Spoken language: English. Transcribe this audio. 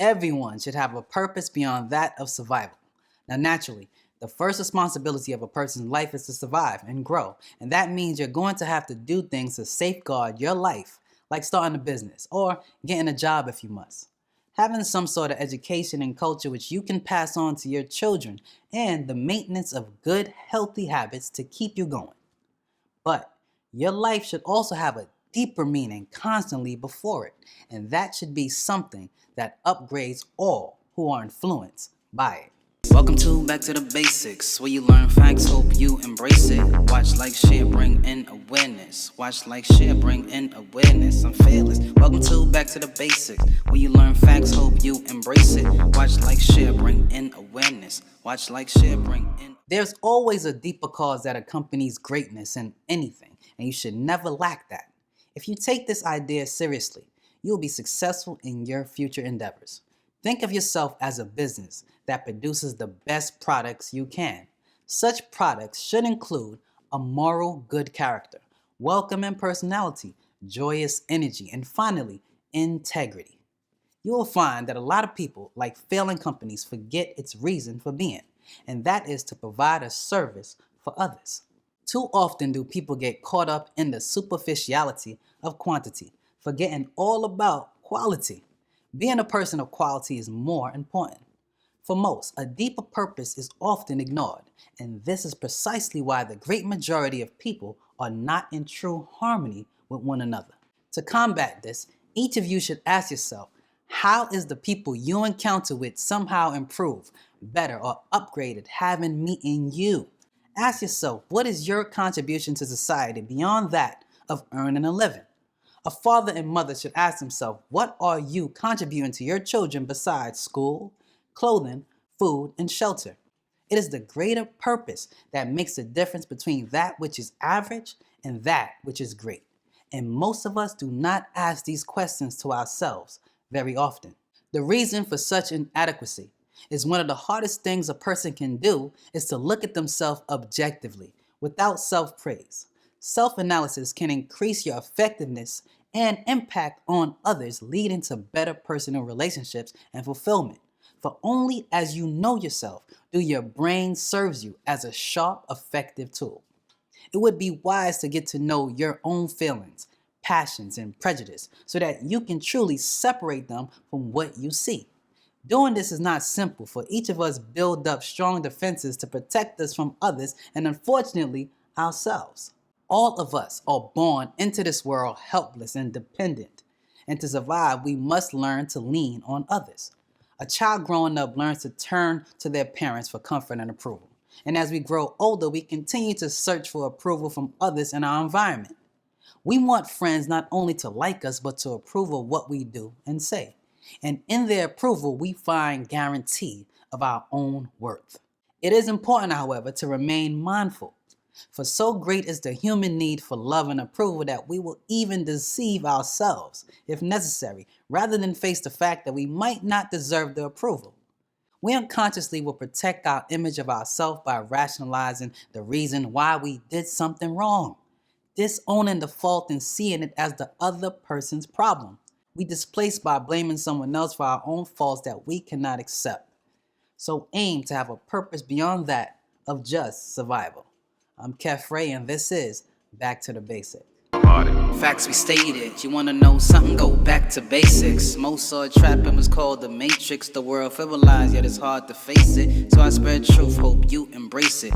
Everyone should have a purpose beyond that of survival. Now, naturally, the first responsibility of a person's life is to survive and grow, and that means you're going to have to do things to safeguard your life, like starting a business or getting a job if you must. Having some sort of education and culture which you can pass on to your children, and the maintenance of good, healthy habits to keep you going. But your life should also have a deeper meaning constantly before it, and that should be something that upgrades all who are influenced by it. Welcome to Back to the Basics, where you learn facts, hope you embrace it. Watch, like, share, bring in awareness. Watch, like, share, bring in awareness. I'm fearless. Welcome to Back to the Basics, where you learn facts, hope you embrace it. Watch, like, share, bring in awareness. Watch, like, share, bring in. There's always a deeper cause that accompanies greatness in anything, and you should never lack that. If you take this idea seriously, you'll be successful in your future endeavors. Think of yourself as a business that produces the best products you can. Such products should include a moral, good character, welcoming personality, joyous energy, and finally, integrity. You will find that a lot of people, like failing companies, forget its reason for being, and that is to provide a service for others. Too often do people get caught up in the superficiality of quantity, forgetting all about quality. Being a person of quality is more important. For most, a deeper purpose is often ignored, and this is precisely why the great majority of people are not in true harmony with one another. To combat this, each of you should ask yourself, how is the people you encounter with somehow improved, better, or upgraded having meeting you? Ask yourself, what is your contribution to society beyond that of earning a living? A father and mother should ask themselves, what are you contributing to your children besides school, clothing, food, and shelter? It is the greater purpose that makes the difference between that which is average and that which is great. And most of us do not ask these questions to ourselves very often. The reason for such inadequacy is one of the hardest things a person can do is to look at themselves objectively, without self-praise. Self-analysis can increase your effectiveness and impact on others, leading to better personal relationships and fulfillment. For only as you know yourself do your brain serves you as a sharp, effective tool. It would be wise to get to know your own feelings, passions, and prejudice so that you can truly separate them from what you see. Doing this is not simple, for each of us build up strong defenses to protect us from others and, unfortunately, ourselves. All of us are born into this world helpless and dependent, and to survive, we must learn to lean on others. A child growing up learns to turn to their parents for comfort and approval, and as we grow older, we continue to search for approval from others in our environment. We want friends not only to like us, but to approve of what we do and say. And in their approval, we find guarantee of our own worth. It is important, however, to remain mindful, for so great is the human need for love and approval that we will even deceive ourselves, if necessary, rather than face the fact that we might not deserve the approval. We unconsciously will protect our image of ourselves by rationalizing the reason why we did something wrong, disowning the fault and seeing it as the other person's problem. We displace by blaming someone else for our own faults that we cannot accept. So aim to have a purpose beyond that of just survival. I'm Kef Ray, and this is Back to the Basics. Facts we stated. You want to know something? Go back to basics. Most saw it trapping was called the Matrix. The world filled with lies, yet it's hard to face it. So I spread truth, hope you embrace it.